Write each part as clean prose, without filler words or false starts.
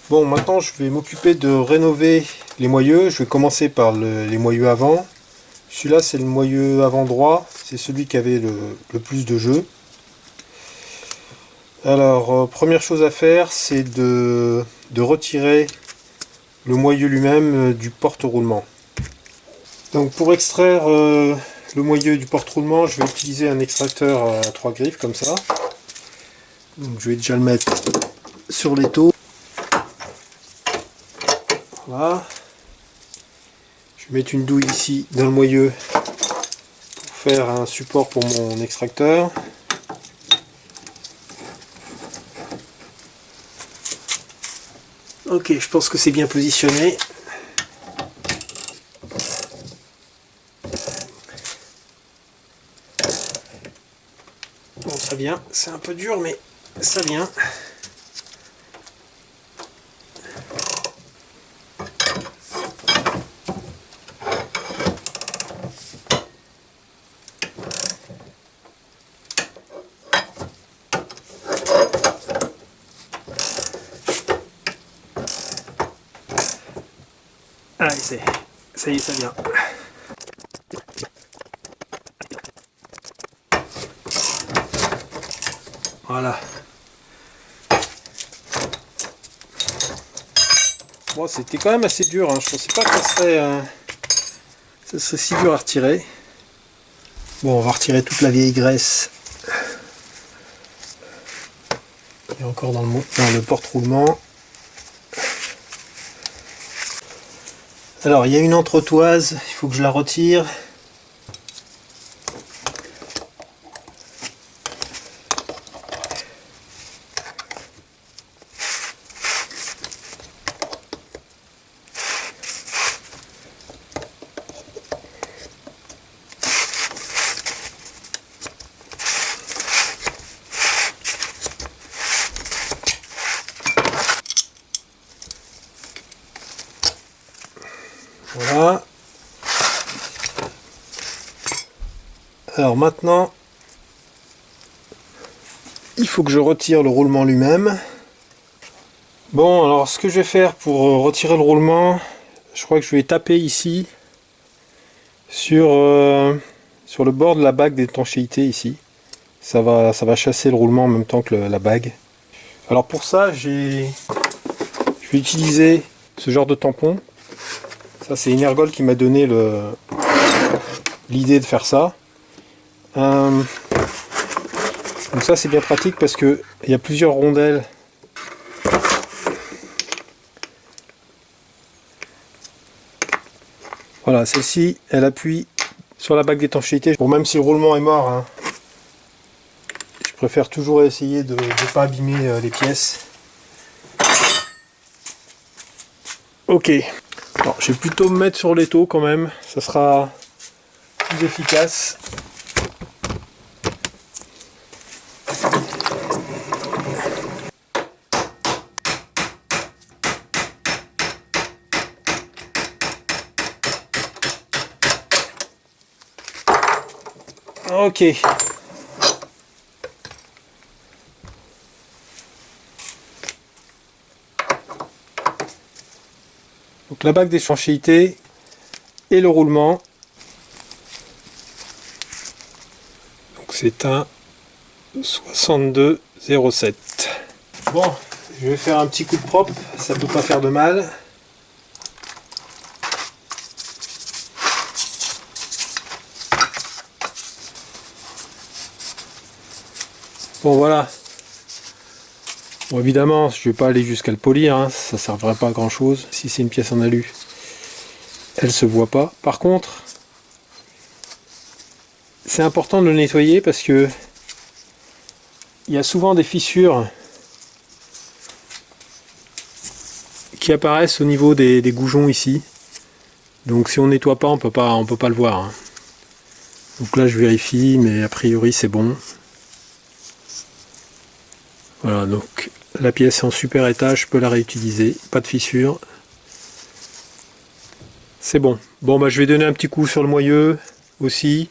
Bon, maintenant je vais m'occuper de rénover les moyeux. Je vais commencer par les moyeux avant. Celui-là c'est le moyeu avant droit, c'est celui qui avait le plus de jeu. Alors, première chose à faire, c'est de retirer le moyeu lui-même du porte-roulement. Donc pour extraire le moyeu du porte-roulement, je vais utiliser un extracteur à 3 griffes comme ça. Donc je vais déjà le mettre sur l'étau. Voilà. Je vais mettre une douille ici dans le moyeu pour faire un support pour mon extracteur. Ok, je pense que c'est bien positionné. Bon, ça vient. C'est un peu dur, mais ça vient. Allez, ça y est, ça vient. Voilà. Bon, c'était quand même assez dur, hein. Je pensais pas que ça serait si dur à retirer. Bon, on va retirer toute la vieille graisse. Et encore dans le porte-roulement. Alors, il y a une entretoise, il faut que je la retire. Voilà. Alors maintenant, il faut que je retire le roulement lui-même. Bon, alors ce que je vais faire pour retirer le roulement, je crois que je vais taper ici sur le bord de la bague d'étanchéité ici. Ça va chasser le roulement en même temps que la bague. Alors pour ça, je vais utiliser ce genre de tampon. Ça, c'est Energol qui m'a donné l'idée de faire ça. Donc ça, c'est bien pratique parce que il y a plusieurs rondelles. Voilà, celle-ci, elle appuie sur la bague d'étanchéité. Bon, même si le roulement est mort, hein, je préfère toujours essayer de ne pas abîmer les pièces. Ok. Alors, je vais plutôt me mettre sur l'étau quand même. Ça sera plus efficace. Ok. Donc la bague d'étanchéité et le roulement. Donc c'est un 62,07. Bon, je vais faire un petit coup de propre, ça peut pas faire de mal. Bon voilà. Bon évidemment, je vais pas aller jusqu'à le polir, hein, ça servirait pas à grand chose. Si c'est une pièce en alu, elle se voit pas. Par contre, c'est important de le nettoyer parce que il y a souvent des fissures qui apparaissent au niveau des goujons ici. Donc si on nettoie pas, on peut pas le voir, hein. Donc là je vérifie, mais a priori c'est bon. Voilà, donc la pièce est en super état, je peux la réutiliser, pas de fissure. C'est bon. Bon, bah je vais donner un petit coup sur le moyeu aussi.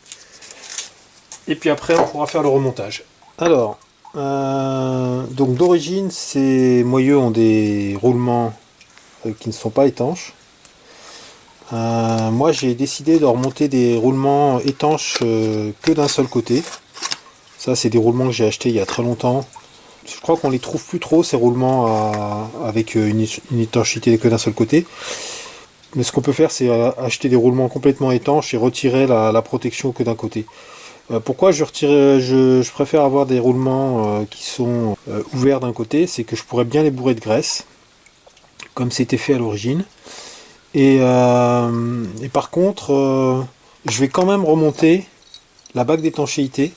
Et puis après, on pourra faire le remontage. Alors, Donc d'origine, ces moyeux ont des roulements qui ne sont pas étanches. Moi j'ai décidé de remonter des roulements étanches que d'un seul côté. Ça c'est des roulements que j'ai achetés il y a très longtemps. Je crois qu'on les trouve plus trop ces roulements avec une étanchéité que d'un seul côté. Mais ce qu'on peut faire c'est acheter des roulements complètement étanches et retirer la protection que d'un côté. Pourquoi je préfère avoir des roulements qui sont ouverts d'un côté, c'est que je pourrais bien les bourrer de graisse, comme c'était fait à l'origine. Et par contre, je vais quand même remonter la bague d'étanchéité.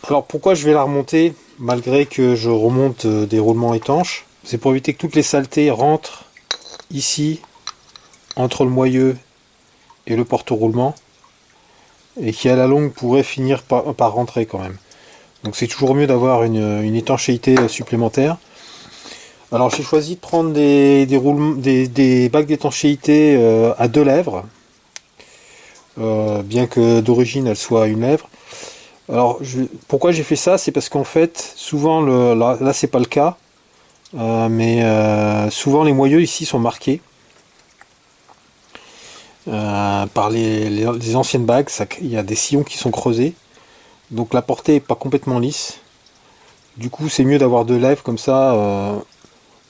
Alors pourquoi je vais la remonter malgré que je remonte des roulements étanches? C'est pour éviter que toutes les saletés rentrent ici, entre le moyeu et le porte-roulement, et qui à la longue pourrait finir par rentrer quand même. Donc c'est toujours mieux d'avoir une étanchéité supplémentaire. Alors j'ai choisi de prendre des bagues d'étanchéité à 2 lèvres, bien que d'origine elle soit à 1 lèvre. Alors pourquoi j'ai fait ça? C'est parce qu'en fait souvent, là c'est pas le cas, mais souvent les moyeux ici sont marqués par les anciennes bagues. Il y a des sillons qui sont creusés, donc la portée n'est pas complètement lisse. Du coup c'est mieux d'avoir 2 lèvres, comme ça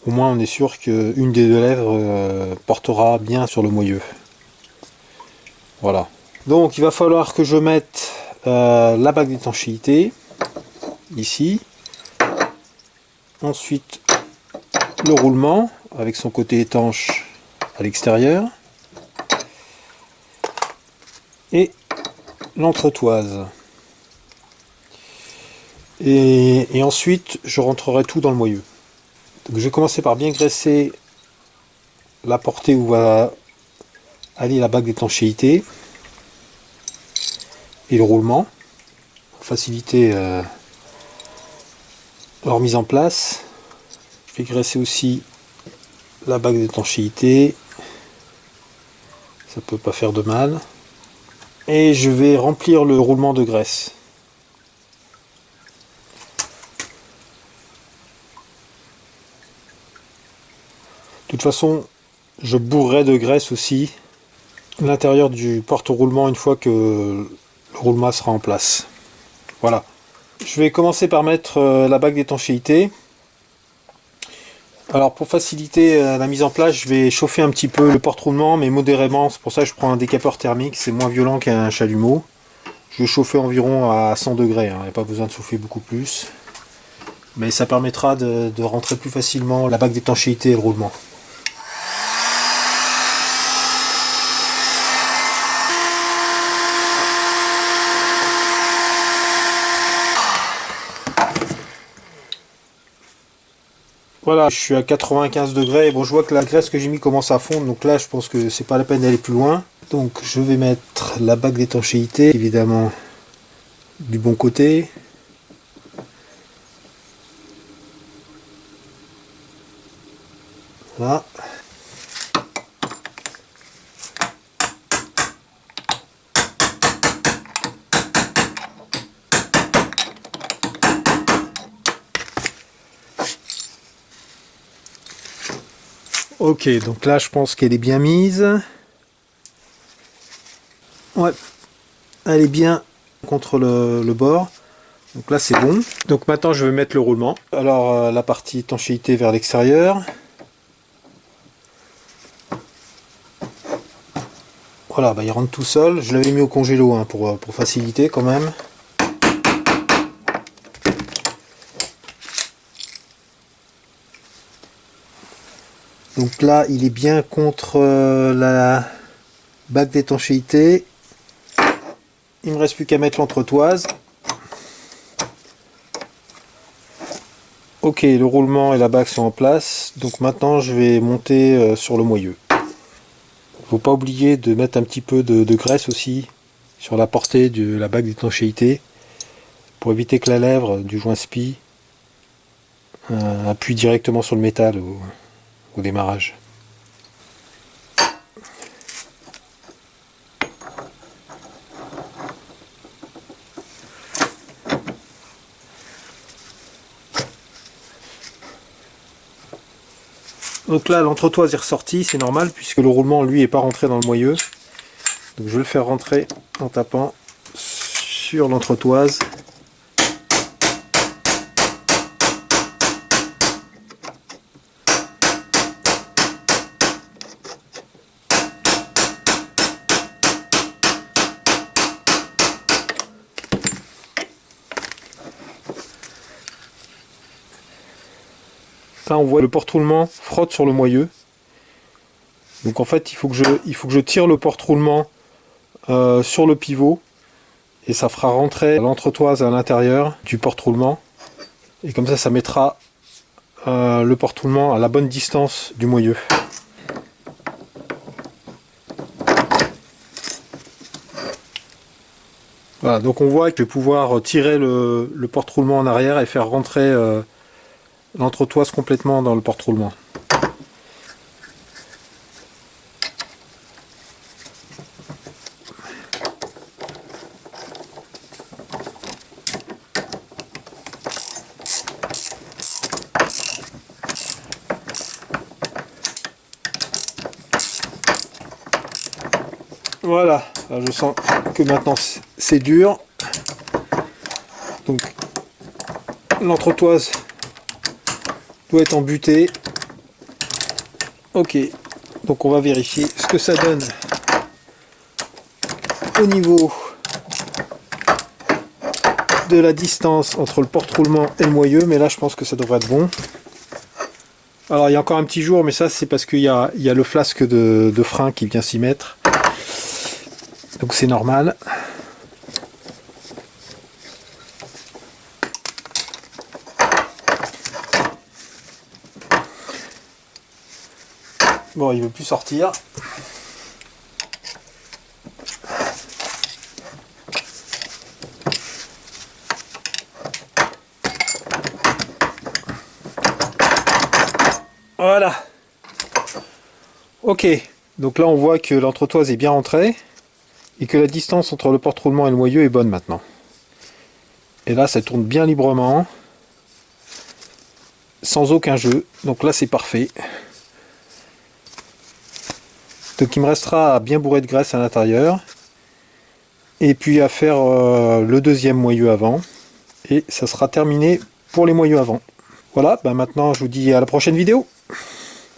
au moins on est sûr qu'une des 2 lèvres portera bien sur le moyeu. Voilà. Donc il va falloir que je mette la bague d'étanchéité ici. Ensuite le roulement avec son côté étanche à l'extérieur. Et l'entretoise. Et ensuite je rentrerai tout dans le moyeu. Donc je vais commencer par bien graisser la portée où va aller la bague d'étanchéité et le roulement pour faciliter leur mise en place. Je vais graisser aussi la bague d'étanchéité, ça peut pas faire de mal, et je vais remplir le roulement de graisse. De toute façon, je bourrerai de graisse aussi l'intérieur du porte-roulement une fois que le roulement sera en place. Voilà. Je vais commencer par mettre la bague d'étanchéité. Alors pour faciliter la mise en place, je vais chauffer un petit peu le porte-roulement, mais modérément. C'est pour ça que je prends un décapeur thermique, c'est moins violent qu'un chalumeau. Je vais chauffer environ à 100 degrés, il n'y a pas besoin de chauffer beaucoup plus. Mais ça permettra de rentrer plus facilement la bague d'étanchéité et le roulement. Voilà, je suis à 95 degrés. Bon, je vois que la graisse que j'ai mis commence à fondre, donc là je pense que c'est pas la peine d'aller plus loin. Donc je vais mettre la bague d'étanchéité, évidemment du bon côté. Voilà. Ok, donc là je pense qu'elle est bien mise. Ouais, elle est bien contre le bord. Donc là c'est bon. Donc maintenant je vais mettre le roulement. Alors la partie étanchéité vers l'extérieur. Voilà, bah, il rentre tout seul. Je l'avais mis au congélo hein, pour faciliter quand même. Donc là, il est bien contre la bague d'étanchéité. Il me reste plus qu'à mettre l'entretoise. Ok, le roulement et la bague sont en place. Donc maintenant, je vais monter sur le moyeu. Faut pas oublier de mettre un petit peu de graisse aussi sur la portée de la bague d'étanchéité pour éviter que la lèvre du joint spi appuie directement sur le métal au démarrage. Donc là l'entretoise est ressortie, c'est normal puisque le roulement lui est pas rentré dans le moyeu. Donc je vais le faire rentrer en tapant sur l'entretoise. Là on voit le porte-roulement frotte sur le moyeu. Donc en fait il faut que je tire le porte-roulement sur le pivot et ça fera rentrer l'entretoise à l'intérieur du porte-roulement. Et comme ça mettra le porte-roulement à la bonne distance du moyeu. Voilà, donc on voit que je vais pouvoir tirer le porte-roulement en arrière et faire rentrer l'entretoise complètement dans le porte-roulement. Voilà, alors je sens que maintenant c'est dur. Donc l'entretoise doit être embutée. Ok, donc on va vérifier ce que ça donne au niveau de la distance entre le porte-roulement et le moyeu, mais là je pense que ça devrait être bon. Alors il y a encore un petit jour, mais ça c'est parce qu'il y a le flasque de frein qui vient s'y mettre. Donc c'est normal. Bon, il veut plus sortir. Voilà. Ok. Donc là, on voit que l'entretoise est bien rentrée et que la distance entre le porte-roulement et le moyeu est bonne maintenant. Et là, ça tourne bien librement, sans aucun jeu. Donc là, c'est parfait. Donc il me restera à bien bourrer de graisse à l'intérieur. Et puis à faire le deuxième moyeu avant. Et ça sera terminé pour les moyeux avant. Voilà, maintenant je vous dis à la prochaine vidéo.